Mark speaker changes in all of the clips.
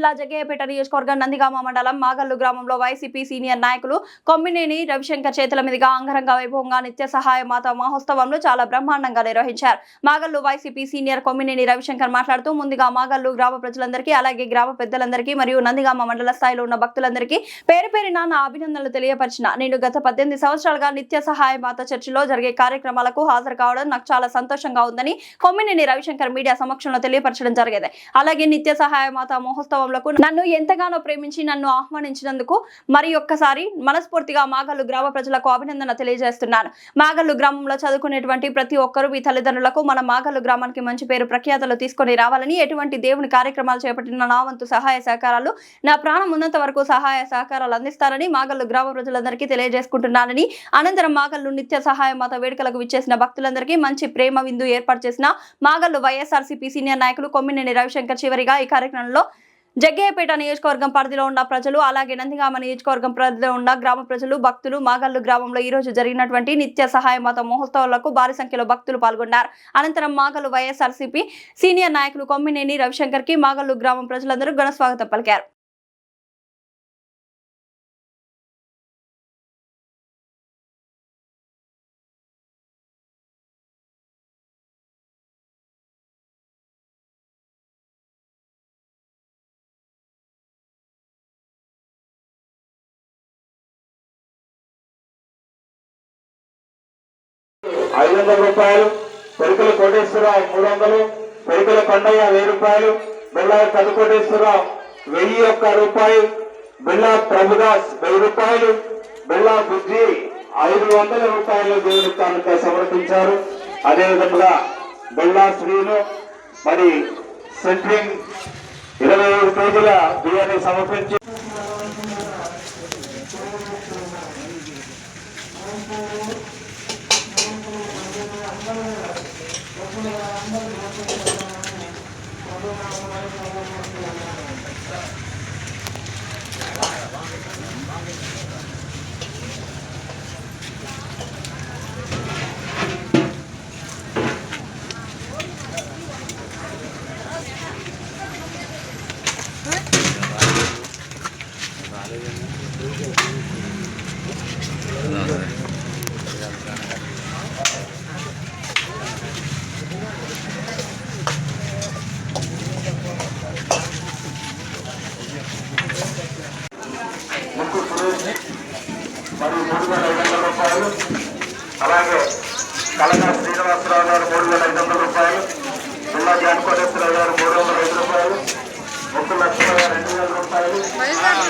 Speaker 1: జిల్లా జగ్గయ్యపేట నియోజకవర్గం నందిగామ మండలం మాగల్లు గ్రామంలో వైసీపీ సీనియర్ నాయకులు కొమ్మినేని రవిశంకర్ చేతుల మీదుగా అంగరంగ వైభవంగా నిత్య సహాయ మాత మహోత్సవంలో చాలా బ్రహ్మాండంగా నిర్వహించారు. మాగల్లు వైసీపీ సీనియర్ కొమ్మినేని రవిశంకర్ మాట్లాడుతూ ముందుగా మాగల్లు గ్రామ ప్రజలందరికీ అలాగే గ్రామ పెద్దలందరికీ మరియు నందిగామ మండల స్థాయిలో ఉన్న భక్తులందరికీ పేరు పేరున నా అభినందనలు తెలియపరిచిన. నేను గత 18 సంవత్సరాలుగా నిత్య సహాయ మాత చర్చిలో జరిగే కార్యక్రమాలకు హాజరు కావడం నాకు చాలా సంతోషంగా ఉందని కొమ్మినేని రవిశంకర్ మీడియా సమక్షంలో తెలియపరచడం జరిగేది. అలాగే నిత్య సహాయ మాత మహోత్సవంలో నన్ను ఎంతగానో ప్రేమించి నన్ను ఆహ్వానించినందుకు మరి ఒక్కసారి మనస్ఫూర్తిగా మాగల్లు గ్రామ ప్రజలకు అభినందన తెలియజేస్తున్నాను. మాగల్లు గ్రామంలో చదువుకునేటువంటి ప్రతి ఒక్కరూ మీ తల్లిదండ్రులకు మన మాగల్లు గ్రామానికి మంచి పేరు ప్రఖ్యాతలు తీసుకొని రావాలని, ఎటువంటి దేవుని కార్యక్రమాలు చేపట్టిన నా వంతు సహాయ సహకారాలు నా ప్రాణం ఉన్నంత వరకు సహాయ సహకారాలు అందిస్తారని మాగల్లు గ్రామ ప్రజలందరికీ తెలియజేసుకుంటున్నానని, అనంతరం మాగల్లు నిత్య సహాయ మాత వేడుకలకు విచ్చేసిన భక్తులందరికీ మంచి ప్రేమ విందు ఏర్పాటు చేసిన మాగల్లు వైఎస్ఆర్సీపీ సీనియర్ నాయకులు కొమ్మినేని రవిశంకర్ చివరిగా ఈ కార్యక్రమంలో జగ్గయ్యపేట నియోజకవర్గం పరిధిలో ఉన్న ప్రజలు అలాగే నందిగామ నియోజకవర్గం పరిధిలో ఉన్న గ్రామ ప్రజలు భక్తులు మాగల్లు గ్రామంలో ఈ రోజు జరిగినటువంటి నిత్య సహాయ మాత మహోత్సవాలకు భారీ సంఖ్యలో భక్తులు పాల్గొన్నారు. అనంతరం మాగల్లు వైఎస్ఆర్సీపీ సీనియర్ నాయకులు కొమ్మినేని రవిశంకర్ కి మాగల్లు గ్రామం ప్రజలందరూ ఘన స్వాగతం పలికారు.
Speaker 2: ₹500, పెరికల కోటేశ్వరరావు 300, పెరికల కొండయ్య 1000, బిళ్ళ కదుకోటేశ్వరరావు 1001, బిళ్ళ ప్రభుదాస్ 1000, బిళ్ళ బుజ్జి ₹500 దేవుని కానుక సమర్పించారు. అదేవిధంగా బిళ్ళ శ్రీను మరి సెంట్రింగ్ 27 కేజీల బియ్యాన్ని సమర్పించి మరియు ₹3,500, అలాగే కలగా శ్రీనివాసరావు గారు ₹3,500, జిల్లా జానకోటేశ్వరరావు గారు ₹305, ముక్కు లక్ష్మణ గారు ₹2,000,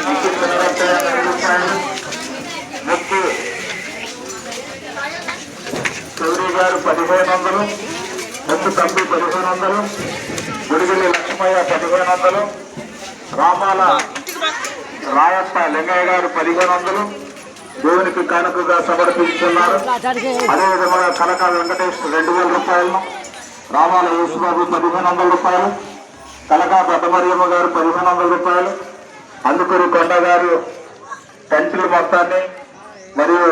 Speaker 2: ముక్కు ₹2,000, ముక్కు చౌదరి గారు ₹1,500, ముక్కు తమ్మి ₹1,500, గుడిగిల్లి లక్ష్మయ్య ₹1,500, రామాల రాయప్ప లింగయ్య గారు ₹1,500 దేవునికి కానుకగా సమర్పించుకున్నారు. అదేవిధంగా కనకా వెంకటేష్ ₹2,000, రామాల యేసుబాబు ₹1,500, కలకా పెద్దమరియమ్మ గారు ₹1,500, అందుకూరి కొండ గారు టెంట్లు మొత్తాన్ని మరియు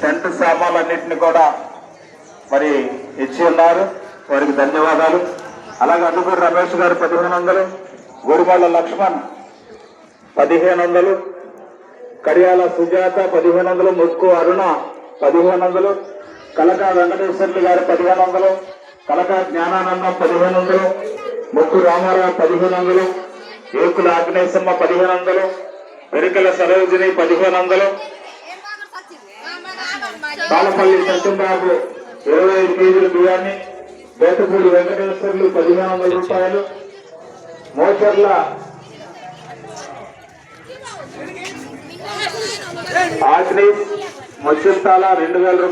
Speaker 2: టెంట్ సామాన్లన్నింటినీ కూడా మరి ఇచ్చి ఉన్నారు. వారికి ధన్యవాదాలు. అలాగే అందుకూరి రమేష్ గారు ₹1,500, గుడిమల్ల లక్ష్మణ్ ₹1,500, కడియాల సుజాత ₹1,500, ముక్కు అరుణ ₹1,500, కలకా వెంకటేశ్వర్లు గారు ₹1,500, కలకా జ్ఞానానందం ₹1,500, ముక్కు రామారావు ₹1,500, ఏకుల ఆగ్నేశమ్మ ₹1,500, పెరికల సరోజిని ₹1,500, తాళపల్లి సత్యంబాబు 25 కేజీల బియ్యాన్ని, బేతపూడి వెంకటేశ్వర్లు ₹1,500, మోచర్ల ఆగ్నేష్ ముచ్చింతాల ₹2,000.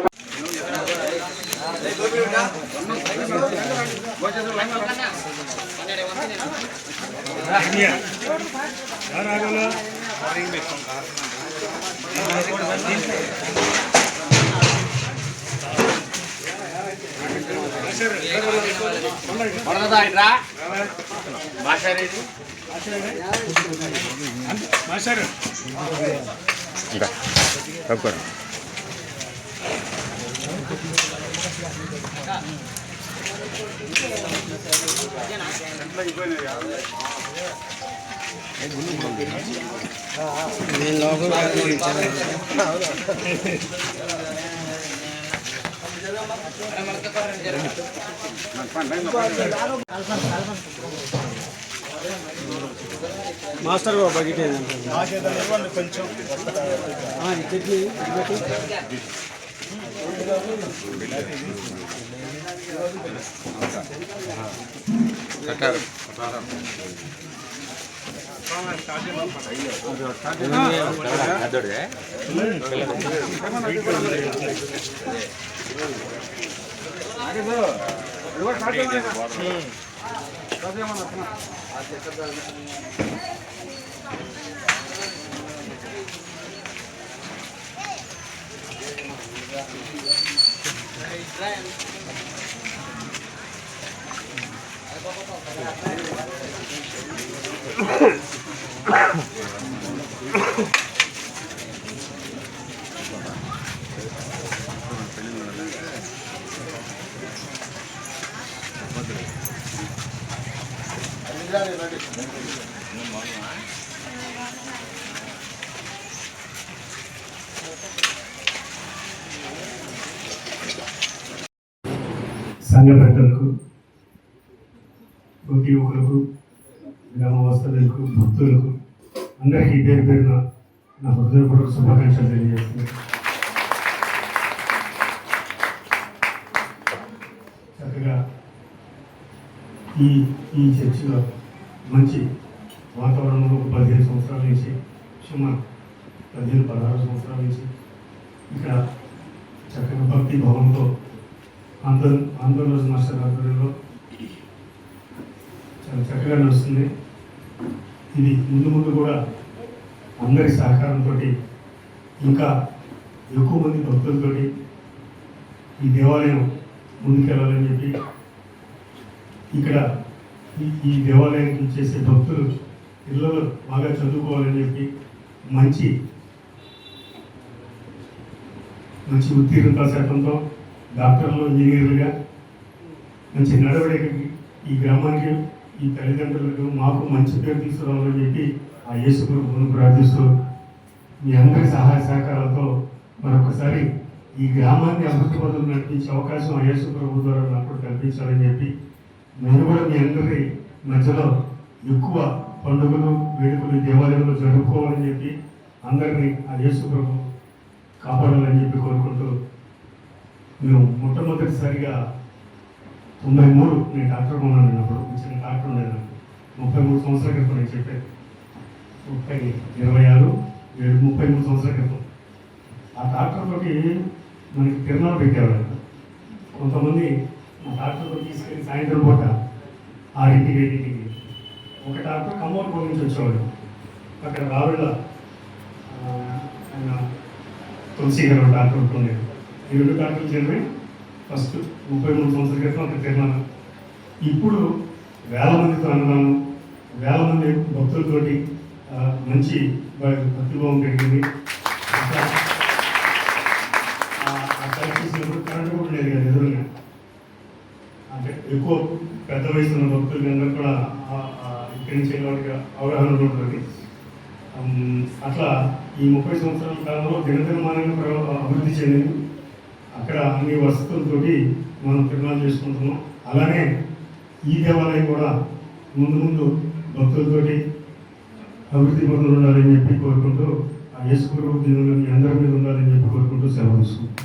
Speaker 3: మాస్టర్ బకెట్ కొంచెం
Speaker 4: సంఘ పెద్దలకు, ప్రతి ఒక్కరికి, గ్రామవాసులకు, భక్తులకు అందరికీ పేరు పేరున నా హృదయపూర్వక శుభాకాంక్షలు తెలియజేస్తున్నాను. చక్కగా ఈ చర్చిలో మంచి వాతావరణంలో 15 సంవత్సరాల నుంచి సుమారు 15-16 సంవత్సరాల నుంచి ఇక్కడ చక్కగా భక్తి భావంతో ఆందోళన మాస్టర్ ఆధ్వర్యంలో చాలా చక్కగా నడుస్తుంది. ఇది ముందు కూడా అందరి సహకారంతో ఇంకా ఎక్కువ మంది భక్తులతో ఈ దేవాలయం ముందుకెళ్ళాలని చెప్పి ఇక్కడ ఈ దేవాలయానికి చేసే భక్తులు పిల్లలు బాగా చదువుకోవాలని చెప్పి మంచి ఉత్తీర్ణత శాతంతో డాక్టర్లు, ఇంజనీర్లుగా మంచి నడవడికకి ఈ గ్రామానికి, ఈ తల్లిదండ్రులకు, మాకు మంచి పేరు తీసుకురావాలని చెప్పి ఆ యేసు ప్రభువును ప్రార్థిస్తూ మీ అందరి సహాయ సహకారాలతో మరొకసారి ఈ గ్రామాన్ని అభివృద్ధి పనులు నడిపించే అవకాశం ఆ యేసు ప్రభు ద్వారా నాకు కల్పించాలని చెప్పి నేను కూడా మీ అందరి మధ్యలో ఎక్కువ పండుగలు, వేడుకలు దేవాలయంలో జరుపుకోవాలని చెప్పి అందరినీ ఆ యేసు ప్రభు కాపాడాలని చెప్పి కోరుకుంటూ మేము మొట్టమొదటిసారిగా 93 నేను డాక్టర్ ఉన్నాను. అప్పుడు చిన్న డాక్టర్ ఉండేది. 33 సంవత్సరాల క్రితం నేను చెప్పాను. 33 సంవత్సరాల క్రితం ఆ డాక్టర్తో మనకి తిరునాలు పెట్టేవాళ్ళు. కొంతమంది ఆ డాక్టర్తో తీసుకెళ్ళి సాయంత్రం పూట 6-7 ఒక డాక్టర్ కమ్మోర్పూర్ నుంచి వచ్చేవాడు. అక్కడ రావిళ్ళ ఆయన తులసి గారు డాక్టర్ ఉండేది. ఈ 2 డాక్టర్లు చేరి ఫస్ట్ 33 సంవత్సరాల క్రితం అక్కడ తిరునాలు. ఇప్పుడు వేల మందితో అన్నదానం, వేల మంది భక్తులతోటి మంచి భక్తిభావం పెరిగింది. చేసినప్పుడు కరెంట్ కూడా లేదు కదా ఎదురుగా. అంటే ఎక్కువ పెద్ద వయసు ఉన్న భక్తులకి అందరూ కూడా ఇక్కడి నుంచి వాటికి అవగాహన ఉంటుంది. అట్లా ఈ 30 సంవత్సరాల కాలంలో దినదినమానంగా అభివృద్ధి చెందింది. అక్కడ అన్ని వసతులతో మనం తిరునాలు చేసుకుంటున్నాం. అలానే ఈ దేవాలయం కూడా ముందు భక్తులతోటి అభివృద్ధి పనులు ఉండాలని చెప్పి కోరుకుంటూ ఆ యేసు ప్రభువు దీవులు మీ అందరి మీద ఉండాలని చెప్పి కోరుకుంటూ సెలవు తీసుకుంటాం.